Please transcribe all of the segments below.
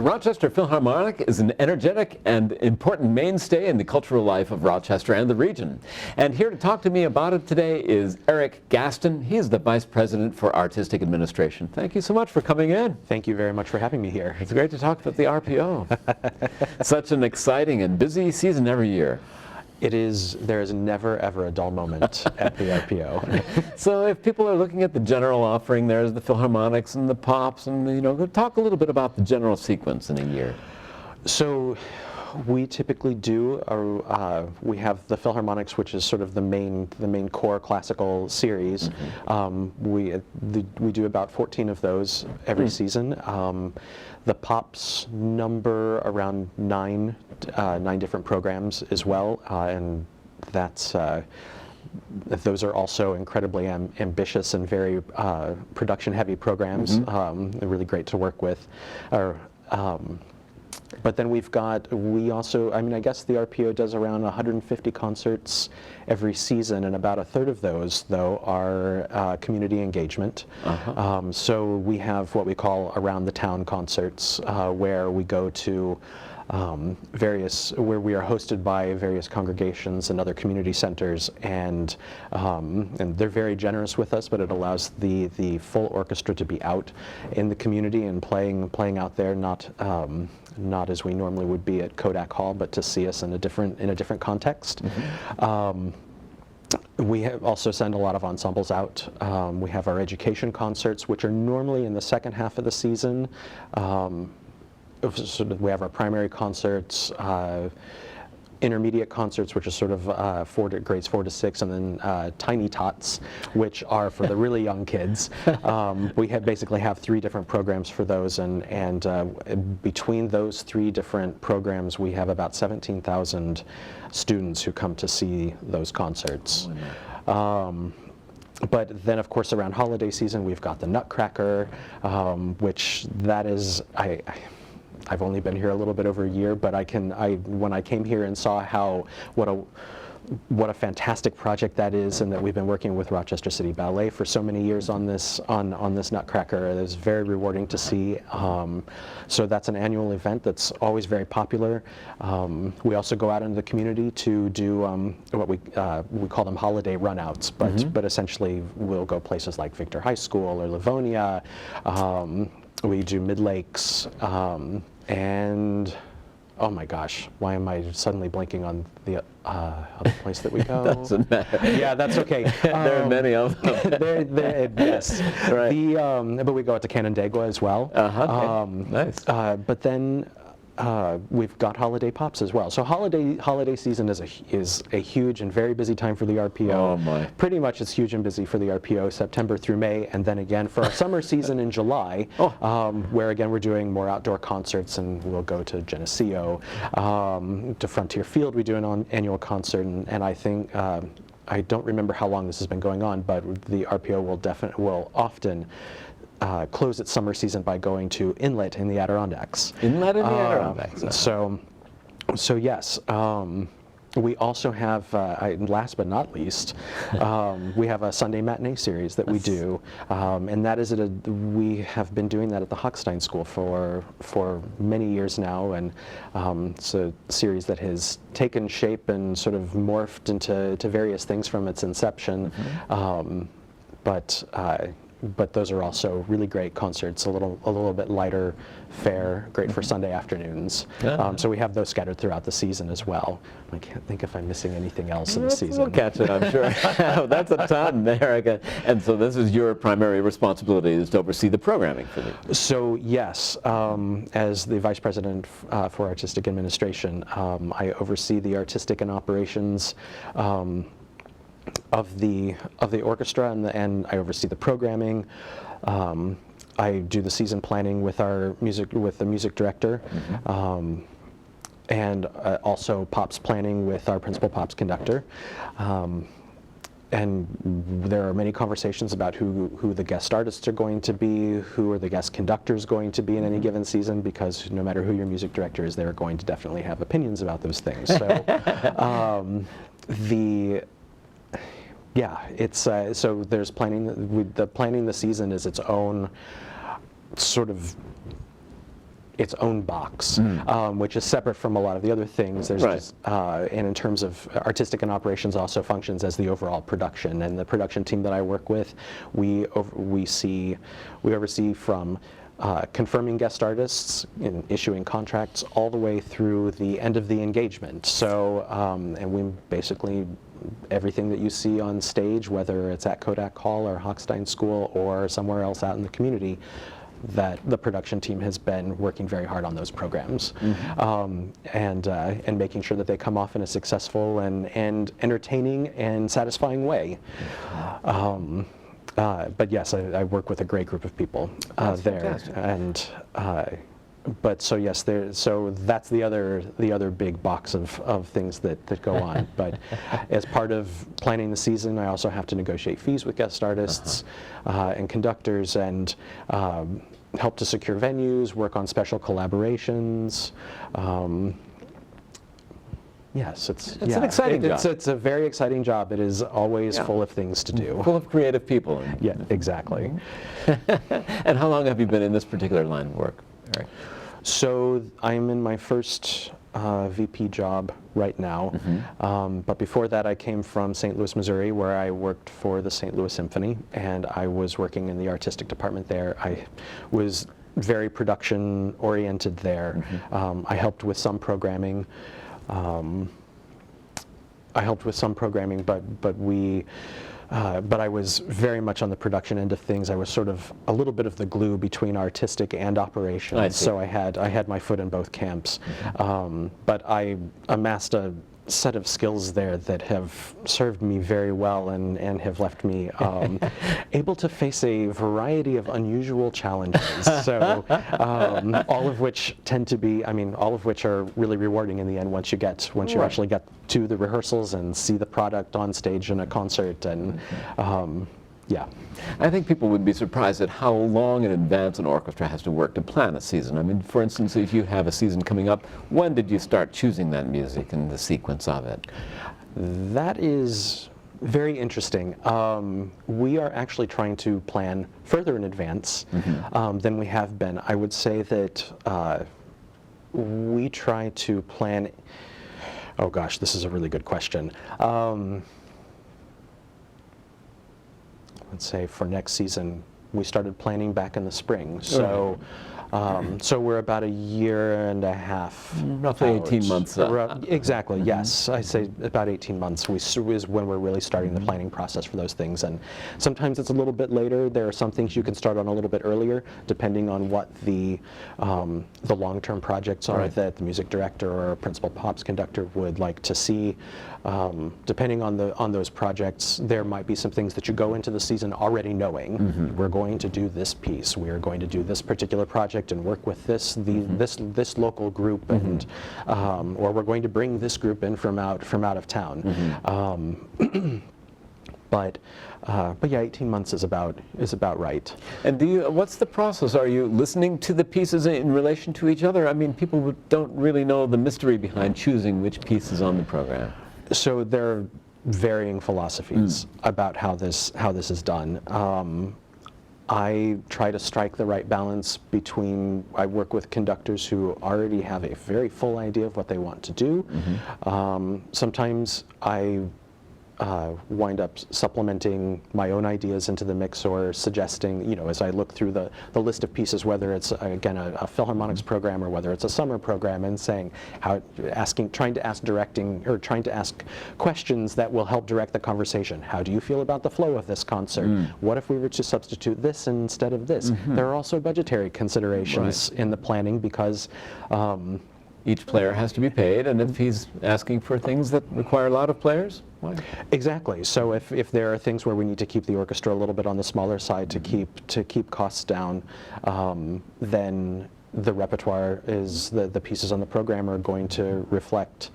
The Rochester Philharmonic is an energetic and important mainstay in the cultural life of Rochester and the region. And here to talk to me about it today is Eric Gaston. He is the Vice President for Artistic Administration. Thank you so much for coming in. Thank you very much for having me here. It's great to talk about the RPO. Such an exciting and busy season every year. It is. There is never ever a dull moment at the RPO. So if people are looking at the general offering, there's the Philharmonics and the Pops, and talk a little bit about the general sequence in a year. So we typically do. We have the Philharmonics, which is sort of the main core classical series. We do about 14 of those every season. The Pops number around nine different programs as well, and that's those are also incredibly ambitious and very production-heavy programs. They're really great to work with. But then we also, I guess the RPO does around 150 concerts every season, and about a third of those, though, are community engagement. So we have what we call around the town concerts, where we go to where we are hosted by various congregations and other community centers, and they're very generous with us, but it allows the full orchestra to be out in the community and playing out there, not as we normally would be at Kodak Hall, but to see us in a different context. We also send a lot of ensembles out. We have our education concerts, which are normally in the second half of the season. We have our primary concerts, intermediate concerts, which are sort of grades 4 to 6, and then tiny tots, which are for the really young kids. We basically have 3 different programs for those, and between those 3 different programs, we have about 17,000 students who come to see those concerts. But then, of course, around holiday season, we've got the Nutcracker, which that is, I've only been here a little bit over a year, but when I came here and saw what a fantastic project that is, and that we've been working with Rochester City Ballet for so many years on this Nutcracker, it was very rewarding to see. So that's an annual event that's always very popular. We also go out into the community to do what we call them holiday runouts, but essentially we'll go places like Victor High School or Livonia. We do Mid-Lakes, and oh my gosh, why am I suddenly blanking on the other place that we go? Doesn't matter. Yeah, that's okay. There are many of them. Yes. Right. But we go out to Canandaigua as well. Okay. Nice. But then we've got holiday pops as well. So holiday season is a huge and very busy time for the RPO. Oh my! Pretty much it's huge and busy for the RPO, September through May, and then again for our summer season in July, where again we're doing more outdoor concerts, and we'll go to Geneseo, to Frontier Field. We do an annual concert, and I think I don't remember how long this has been going on, but the RPO will often close its summer season by going to Inlet in the Adirondacks. Inlet in the Adirondacks. So yes. We also have, last but not least, we have a Sunday matinee series that we do, and that is we have been doing that at the Hochstein School for many years now, and it's a series that has taken shape and sort of morphed into various things from its inception, but those are also really great concerts, a little bit lighter fare, great for Sunday afternoons. So we have those scattered throughout the season as well. I can't think if I'm missing anything else in the season. We'll catch it, I'm sure. That's a ton there. And so this is your primary responsibility, is to oversee the programming for you. So yes, as the Vice President for Artistic Administration, I oversee the artistic and operations of the orchestra, and I oversee the programming. I do the season planning with the music director, and also Pops planning with our principal Pops conductor. And there are many conversations about who the guest artists are going to be, who are the guest conductors going to be in any given season, because no matter who your music director is, they're going to definitely have opinions about those things. So it's so there's planning. The planning the season is its own sort of its own box, which is separate from a lot of the other things. There's Right. just, and in terms of artistic and operations, also functions as the overall production. And the production team that I work with, we oversee from confirming guest artists and issuing contracts all the way through the end of the engagement. So, and we basically, everything that you see on stage, whether it's at Kodak Hall or Hochstein School or somewhere else out in the community, that the production team has been working very hard on those programs, and making sure that they come off in a successful and entertaining and satisfying way. But yes, I work with a great group of people there, fantastic. and but so yes, so that's the other big box of things that go on. But as part of planning the season, I also have to negotiate fees with guest artists and conductors, and help to secure venues, work on special collaborations. Yes, it's an exciting job. It's a very exciting job. It is always full of things to do. Full of creative people. Yeah, exactly. And how long have you been in this particular line of work, Eric? So I'm in my first VP job right now, but before that I came from St. Louis, Missouri, where I worked for the St. Louis Symphony, and I was working in the artistic department there. I was very production oriented there. I helped with some programming. But I was very much on the production end of things. I was sort of a little bit of the glue between artistic and operations. I see. So I had my foot in both camps. But I amassed a set of skills there that have served me very well, and have left me able to face a variety of unusual challenges. So all of which tend to be, all of which are really rewarding in the end once you actually get to the rehearsals and see the product on stage in a concert. And yeah. I think people would be surprised at how long in advance an orchestra has to work to plan a season. For instance, if you have a season coming up, when did you start choosing that music and the sequence of it? That is very interesting. We are actually trying to plan further in advance than we have been. I would say that we try to plan. Oh gosh, this is a really good question. Let's say for next season, we started planning back in the spring. So, so we're about a year and a half. Roughly 18 months. Exactly, yes. I say about 18 months is when we're really starting the planning process for those things. And sometimes it's a little bit later. There are some things you can start on a little bit earlier, depending on what the long-term projects are that the music director or principal pops conductor would like to see. Depending on those projects, there might be some things that you go into the season already knowing. We're going to do this piece. We are going to do this particular project and work with this local group, and or we're going to bring this group in from out of town. But yeah, 18 months is about right. And what's the process? Are you listening to the pieces in relation to each other? People don't really know the mystery behind choosing which piece is on the program. So there are varying philosophies about how this is done. I try to strike the right balance between, I work with conductors who already have a very full idea of what they want to do. Sometimes I wind up supplementing my own ideas into the mix, or suggesting, as I look through the list of pieces, whether it's again a Philharmonics program or whether it's a summer program, and saying trying to ask questions that will help direct the conversation. How do you feel about the flow of this concert? What if we were to substitute this instead of this? There are also budgetary considerations in the planning, because each player has to be paid, and if he's asking for things that require a lot of players, why? Exactly. So if there are things where we need to keep the orchestra a little bit on the smaller side to keep costs down, then the repertoire is the pieces on the program are going to reflect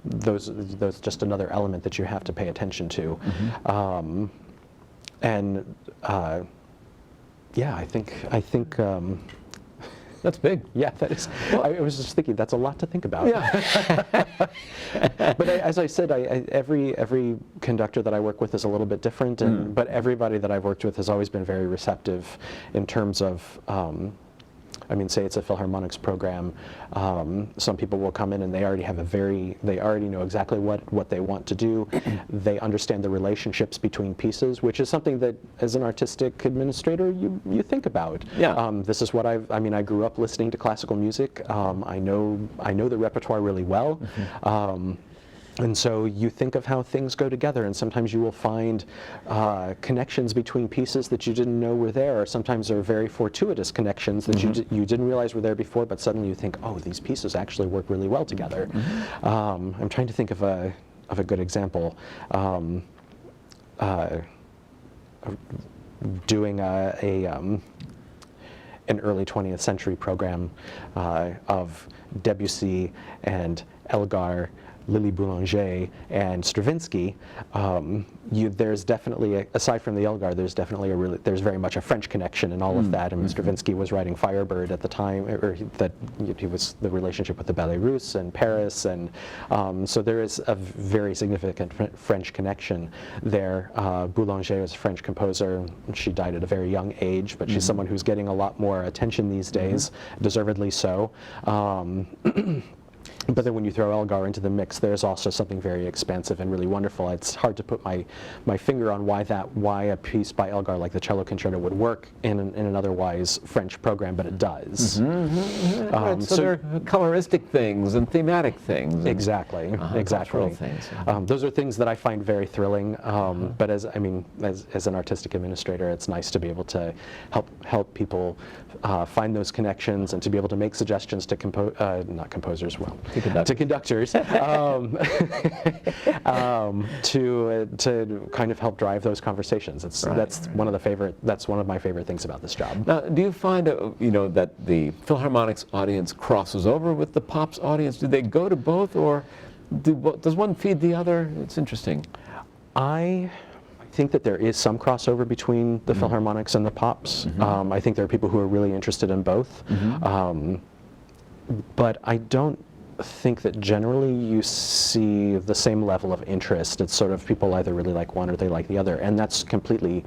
those just another element that you have to pay attention to, and yeah, I think. That's big. Yeah, that is. I was just thinking that's a lot to think about. Yeah. But as I said, every conductor that I work with is a little bit different, but everybody that I've worked with has always been very receptive in terms of I mean, say it's a Philharmonics program, some people will come in and they already know exactly what they want to do. They understand the relationships between pieces, which is something that as an artistic administrator you think about. Yeah. This is what I grew up listening to classical music. I know the repertoire really well. And so you think of how things go together, and sometimes you will find connections between pieces that you didn't know were there, or sometimes there are very fortuitous connections that you didn't realize were there before, but suddenly you think, oh, these pieces actually work really well together. I'm trying to think of a good example. Doing an early 20th century program of Debussy and Elgar, Lily Boulanger, and Stravinsky, there's definitely, aside from the Elgar, there's very much a French connection in all of that. I mean, Stravinsky was writing Firebird at the time, or that he was the relationship with the Ballet Russe and Paris, and so there is a very significant French connection there. Boulanger is a French composer. She died at a very young age, but she's someone who's getting a lot more attention these days, deservedly so. But then when you throw Elgar into the mix, there's also something very expansive and really wonderful. It's hard to put my finger on why a piece by Elgar like the Cello Concerto would work in an otherwise French program, but it does. Right, so there are coloristic things and thematic things. Exactly, exactly. Things. Those are things that I find very thrilling. But as an artistic administrator, it's nice to be able to help people find those connections and to be able to make suggestions to to conductors, to kind of help drive those conversations. That's one of my favorite things about this job. Now, do you find that the Philharmonic's audience crosses over with the Pop's audience? Do they go to both, or does one feed the other? It's interesting. I think that there is some crossover between the Philharmonics and the Pops. I think there are people who are really interested in both. But I don't think that generally you see the same level of interest. It's sort of people either really like one or they like the other, and that's completely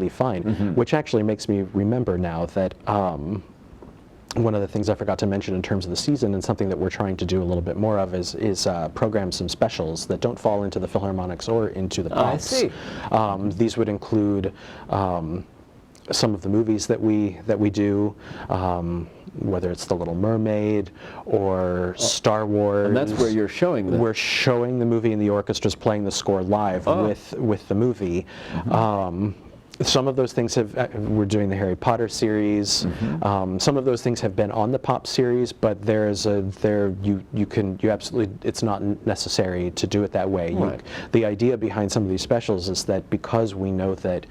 fine. Which actually makes me remember now that one of the things I forgot to mention in terms of the season, and something that we're trying to do a little bit more of, is program some specials that don't fall into the Philharmonics or into the Pops. I see. These would include some of the movies that we do, whether it's The Little Mermaid or Star Wars. And that's where you're showing them. We're showing the movie, and the orchestra's playing the score live with the movie. Some of those things we're doing the Harry Potter series. Some of those things have been on the Pop series, but it's not necessary to do it that way. Right. The idea behind some of these specials is that because we know that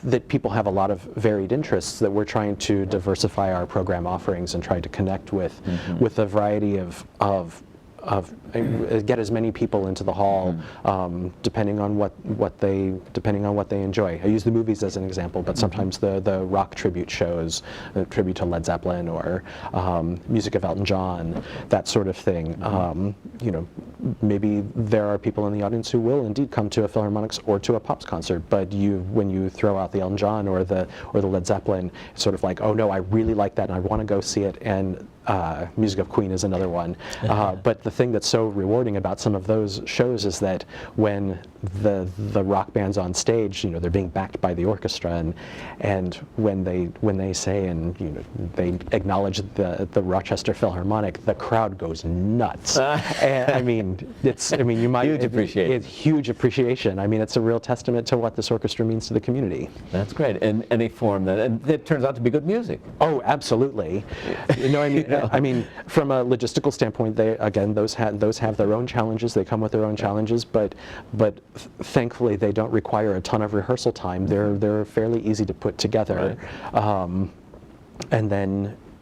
that people have a lot of varied interests, that we're trying to diversify our program offerings and try to connect with a variety of get as many people into the hall, depending on what they enjoy. I use the movies as an example, but sometimes the rock tribute shows, tribute to Led Zeppelin or music of Elton John, that sort of thing. Maybe there are people in the audience who will indeed come to a Philharmonics or to a Pops concert, but when you throw out the Elton John or the Led Zeppelin, it's sort of like, oh no, I really like that and I want to go see it. And Music of Queen is another one. But the thing that's so rewarding about some of those shows is that when the rock band's on stage, they're being backed by the orchestra, and when they say and they acknowledge the Rochester Philharmonic, the crowd goes nuts. And you might huge appreciation. It's huge appreciation. I mean, it's a real testament to what this orchestra means to the community. That's great, and any form and it turns out to be good music. Oh, absolutely. I mean, from a logistical standpoint, those have their own challenges. They come with their own challenges, but thankfully they don't require a ton of rehearsal time. They're fairly easy to put together, right.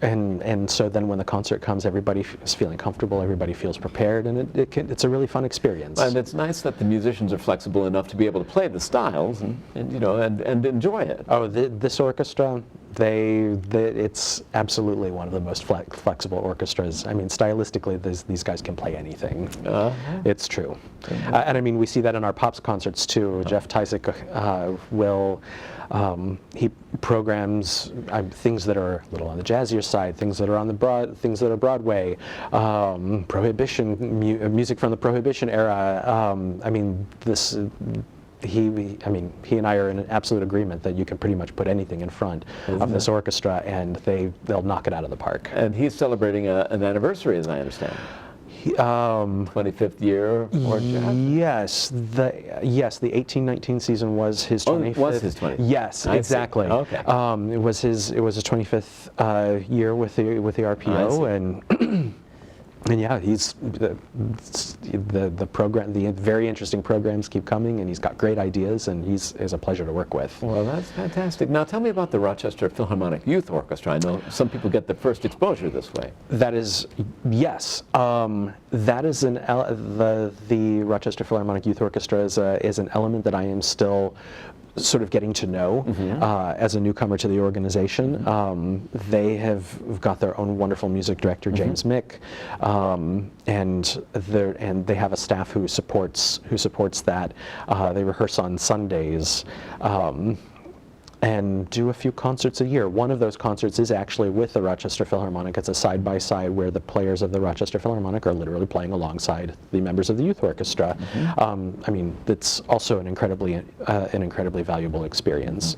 And so then when the concert comes, everybody is feeling comfortable, everybody feels prepared, and it's a really fun experience. And it's nice that the musicians are flexible enough to be able to play the styles and enjoy it. Oh, this orchestra, It's absolutely one of the most flexible orchestras. I mean, stylistically, these guys can play anything. It's true. And I mean, we see that in our Pops concerts too. Jeff Tysick will, he programs things that are a little on the jazzier side, things that are on the things that are Broadway, Prohibition, music from the Prohibition era. I mean, he and I are in an absolute agreement that you can pretty much put anything in front of this orchestra and they'll knock it out of the park. And he's celebrating an anniversary, as I understand. 25th year for Jeff? Yes, the 1819 season was his 25th. Oh, it was his 25th. Yes, I exactly. See. Okay. It was his 25th year with the RPO, and yeah, he's the program. The very interesting programs keep coming, and he's got great ideas, and he's a pleasure to work with. Well, that's fantastic. Now, tell me about the Rochester Philharmonic Youth Orchestra. I know some people get their first exposure this way. That is, yes. That is the Rochester Philharmonic Youth Orchestra is an element that I am still sort of getting to know as a newcomer to the organization. They have got their own wonderful music director, James Mick, and they have a staff who supports that. They rehearse on Sundays. And do a few concerts a year. One of those concerts is actually with the Rochester Philharmonic. It's a side-by-side where the players of the Rochester Philharmonic are literally playing alongside the members of the youth orchestra. I mean, it's also an incredibly valuable experience.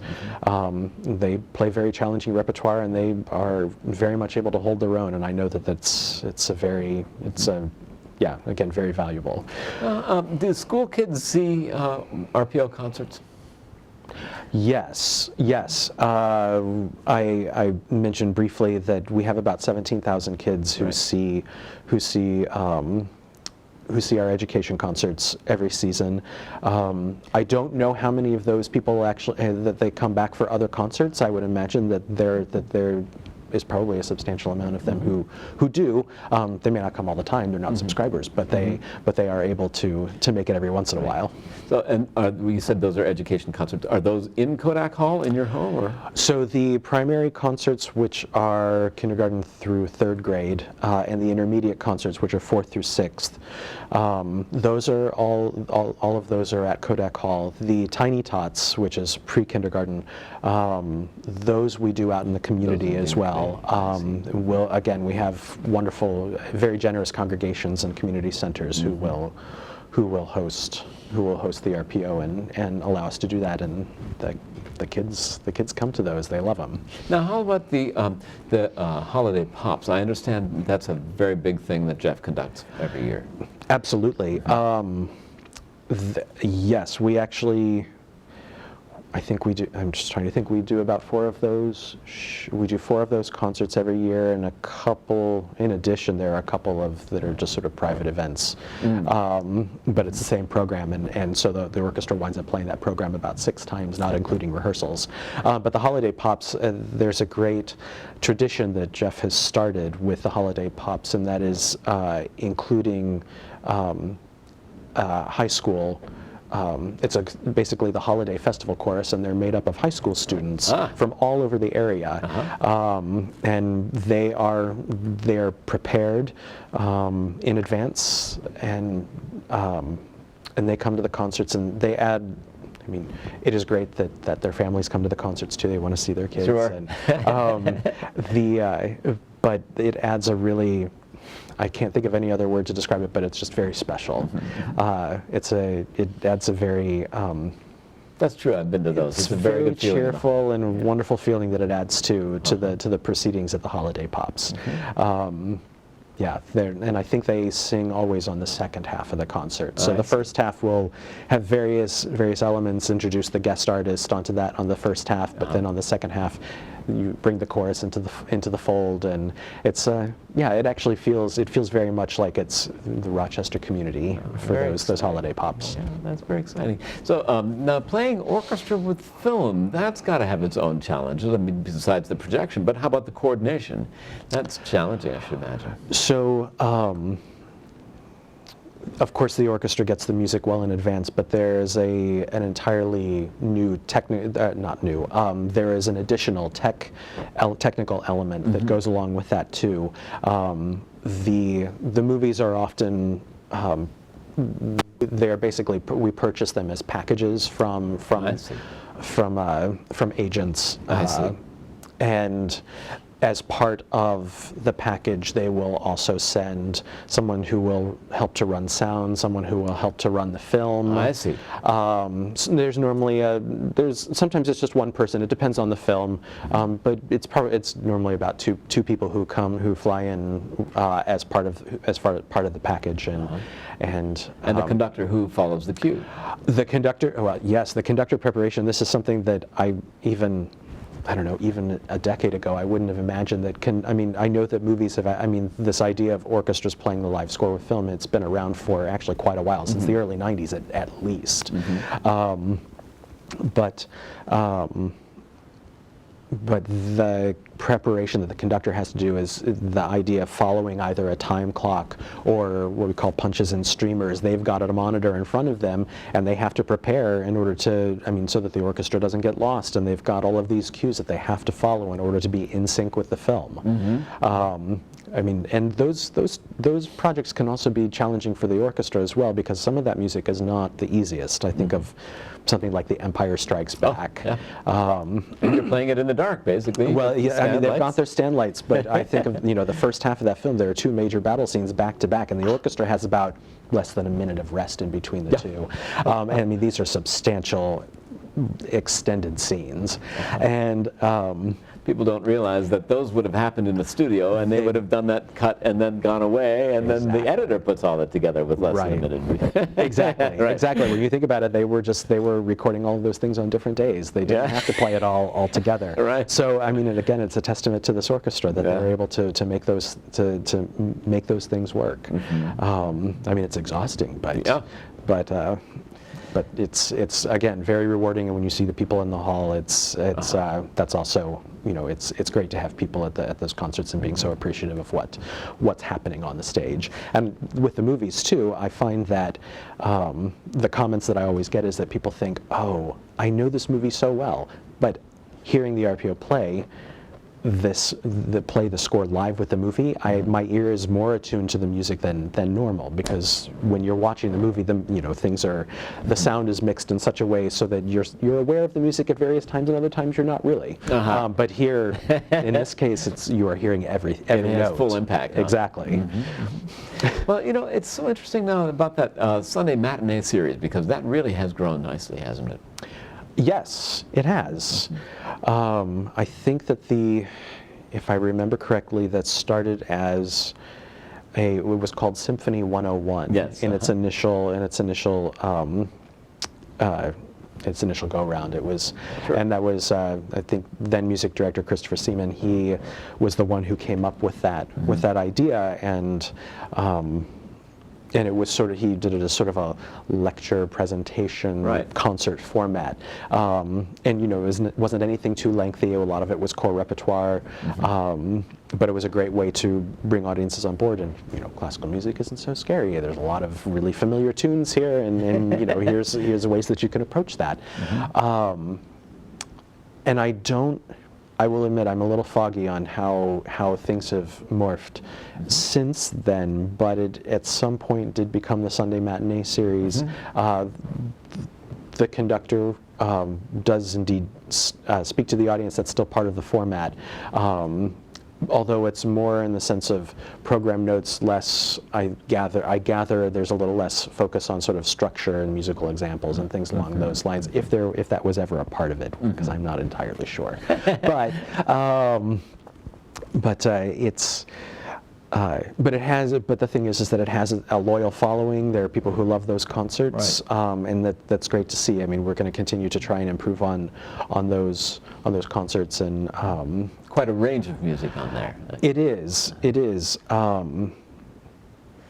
They play very challenging repertoire, and they are very much able to hold their own. And I know that again, very valuable. Do school kids see RPO concerts? Yes. I mentioned briefly that we have about 17,000 kids who see our education concerts every season. I don't know how many of those people actually that they come back for other concerts. I would imagine that there is probably a substantial amount of them who do. They may not come all the time. They're not subscribers, but they are able to make it every once in a while. So, and you said those are education concerts. Are those in Kodak Hall in your home, or? So the primary concerts, which are kindergarten through 3rd grade, and the intermediate concerts, which are 4th through 6th, those are all of those are at Kodak Hall. The Tiny Tots, which is pre-kindergarten, those we do out in the community as well. We have wonderful, very generous congregations and community centers who will host the RPO and allow us to do that, and the kids come to those. They love them. Now, how about the holiday pops? I understand that's a very big thing that Jeff conducts every year. Absolutely. Yes, we actually. I think we do. I'm just trying to think. We do about 4 of those. We do 4 of those concerts every year, and a couple. In addition, there are a couple that are just sort of private events. But it's the same program, and so the orchestra winds up playing that program about 6 times, not including rehearsals. But the holiday pops, there's a great tradition that Jeff has started with the holiday pops, and that is including high school. It's basically the holiday festival chorus, and they're made up of high school students from all over the area, and they're prepared in advance, and they come to the concerts, and they add. I mean, it is great that their families come to the concerts too. They want to see their kids. Sure. And, but it adds a really. I can't think of any other word to describe it, but it's just very special. It adds a very. That's true. I've been to those. It's a very good feeling, cheerful and wonderful feeling that it adds to the proceedings at the holiday pops. Yeah, and I think they sing always on the second half of the concert. So the first half will have various elements, introduce the guest artist onto that on the first half, but then on the second half, you bring the chorus into the fold, and it's it actually feels very much like it's the Rochester community for those holiday pops. Yeah, that's very exciting. So now playing orchestra with film, that's got to have its own challenges. I mean, besides the projection, but how about the coordination? That's challenging, I should imagine. So Of course, the orchestra gets the music well in advance, but there's an entirely new there is an additional technical element that goes along with that too. The movies are often they're basically, we purchase them as packages from agents. I see. And as part of the package, they will also send someone who will help to run sound, someone who will help to run the film. I see. So there's normally sometimes it's just one person. It depends on the film, but it's normally about two people who fly in as part of the package, and the conductor who follows the cue. The conductor, well, yes, the conductor preparation. This is something that even a decade ago, I wouldn't have imagined that I know that movies have, this idea of orchestras playing the live score with film, it's been around for actually quite a while, since the early 90s at least. But the preparation that the conductor has to do is the idea of following either a time clock or what we call punches and streamers. They've got a monitor in front of them, and they have to prepare in order to, so that the orchestra doesn't get lost, and they've got all of these cues that they have to follow in order to be in sync with the film. And those projects can also be challenging for the orchestra as well, because some of that music is not the easiest. I think of something like The Empire Strikes Back. And you're playing it in the dark, basically. Well, yeah, they've got their stand lights, but I think of the first half of that film, there are two major battle scenes back to back, and the orchestra has about less than a minute of rest in between the two. And these are substantial, extended scenes, and people don't realize that those would have happened in the studio, and they would have done that cut and then gone away, and then the editor puts all that together with less than a minute. Exactly. Exactly. When you think about it, they were recording all of those things on different days. They didn't have to play it all together. Right. So and again, it's a testament to this orchestra that they're able to make those make those things work. It's exhausting, but it's again very rewarding, and when you see the people in the hall, that's also it's great to have people at those concerts and being so appreciative of what's happening on the stage. And with the movies too, I find that the comments that I always get is that people think, oh, I know this movie so well, but hearing the RPO play the score live with the movie, my ear is more attuned to the music than normal, because when you're watching the movie, the sound is mixed in such a way so that you're aware of the music at various times, and other times you're not really. But here, in this case, you are hearing every note. It has full impact. Exactly. Well, it's so interesting now about that Sunday matinee series, because that really has grown nicely, hasn't it? Yes, it has. I think that if I remember correctly, that started as it was called Symphony 101. Yes. In its initial go round. It was, and that was I think then music director Christopher Seaman. He was the one who came up with that idea, and it was he did it as sort of a lecture presentation concert format, and it wasn't anything too lengthy. A lot of it was core repertoire, but it was a great way to bring audiences on board. And classical music isn't so scary. There's a lot of really familiar tunes here, and here's ways that you can approach that. And I will admit I'm a little foggy on how things have morphed since then, but it at some point did become the Sunday matinee series. The conductor does indeed speak to the audience. That's still part of the format. Although it's more in the sense of program notes, less, I gather there's a little less focus on sort of structure and musical examples and things along those lines, if that was ever a part of it, because I'm not entirely sure. But the thing is that it has a loyal following. There are people who love those concerts, and that's great to see. We're going to continue to try and improve on those concerts, and quite a range of music on there. It is.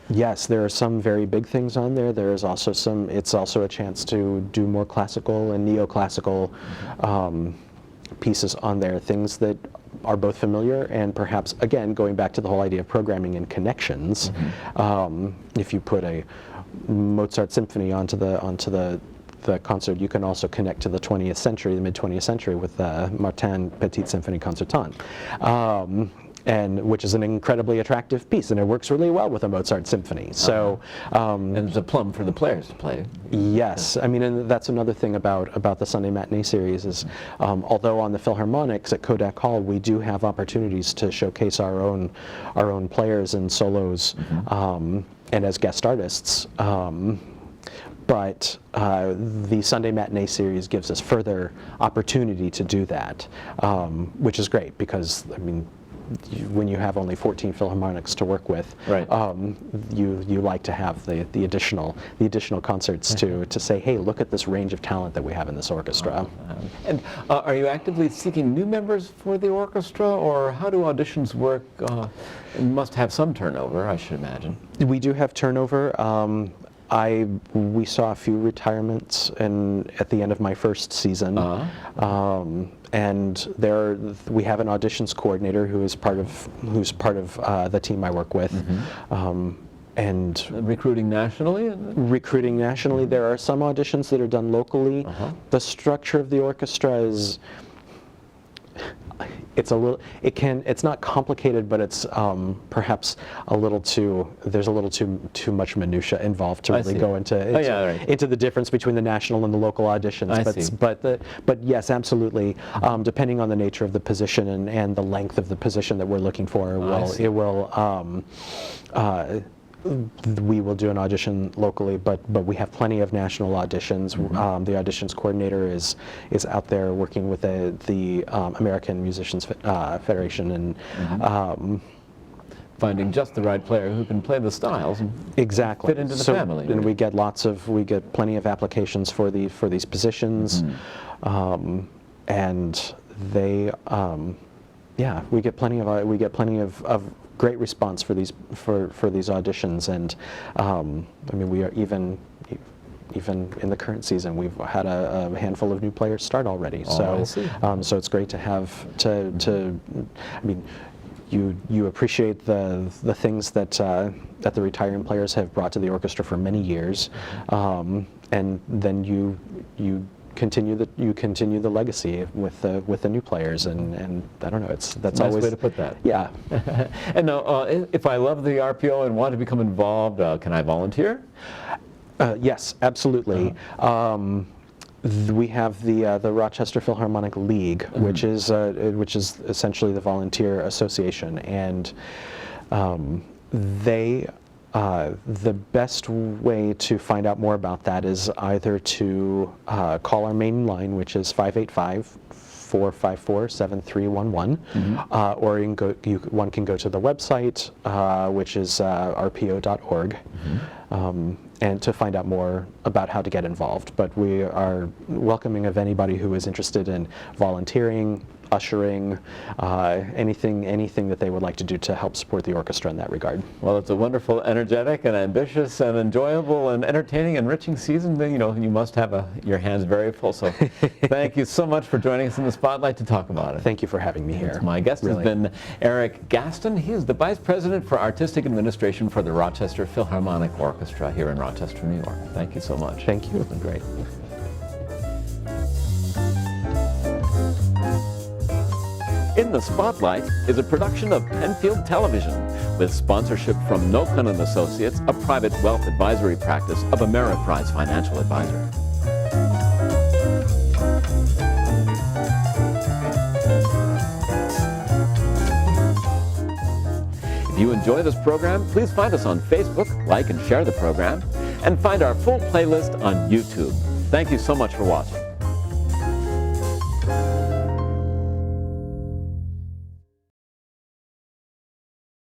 Yes, there are some very big things on there. There is also it's also a chance to do more classical and neoclassical pieces on there, things that are both familiar and perhaps, again, going back to the whole idea of programming and connections. If you put a Mozart symphony onto the concert, you can also connect to the 20th century, the mid-20th century, with Martin Petit Symphonie Concertante, and which is an incredibly attractive piece, and it works really well with a Mozart symphony. So, and there's a plum for the players to play. Yes, I mean, and that's another thing about the Sunday Matinee series is, although on the Philharmonics at Kodak Hall we do have opportunities to showcase our own players and solos, and as guest artists. But the Sunday Matinee series gives us further opportunity to do that, which is great because, I mean, when you have only 14 Philharmonics to work with, right. You like to have the additional concerts to say, hey, look at this range of talent that we have in this orchestra. And are you actively seeking new members for the orchestra, or how do auditions work? It must have some turnover, I should imagine. We do have turnover. We saw a few retirements at the end of my first season, and we have an auditions coordinator who's part of the team I work with. And recruiting nationally? Recruiting nationally. There are some auditions that are done locally. The structure of the orchestra is, it's not complicated, but it's perhaps there's a little too much minutia involved to really go into the difference between the national and the local auditions. But yes, absolutely. Depending on the nature of the position and the length of the position that we're looking for, we will do an audition locally, but we have plenty of national auditions. The auditions coordinator is out there working with the American Musicians Federation and finding just the right player who can play the styles and exactly fit into the family. And we get plenty of applications for these positions, and we get plenty of great response for these auditions, and I mean, we are even in the current season we've had a handful of new players start already. So it's great to have I mean, you appreciate the things that the retiring players have brought to the orchestra for many years, and then you continue the legacy with the new players, and I don't know, that's a nice way to put that. Yeah. And now, if I love the RPO and want to become involved, can I volunteer? Yes, absolutely. We have the Rochester Philharmonic League, which is essentially the volunteer association, and the best way to find out more about that is either to call our main line, which is 585-454-7311, or one can go to the website, which is rpo.org, and to find out more about how to get involved. But we are welcoming of anybody who is interested in volunteering, ushering, anything that they would like to do to help support the orchestra in that regard. Well, it's a wonderful, energetic, and ambitious, and enjoyable, and entertaining, enriching season. You know, you must have your hands very full. So, thank you so much for joining us in the spotlight to talk about it. Thank you for having me here. My guest has been Eric Gaston. He is the Vice President for Artistic Administration for the Rochester Philharmonic Orchestra here in Rochester, New York. Thank you so much. Thank you. It's been great. In the Spotlight is a production of Penfield Television with sponsorship from Nokan & Associates, a private wealth advisory practice of Ameriprise Financial Advisor. If you enjoy this program, please find us on Facebook, like and share the program, and find our full playlist on YouTube. Thank you so much for watching.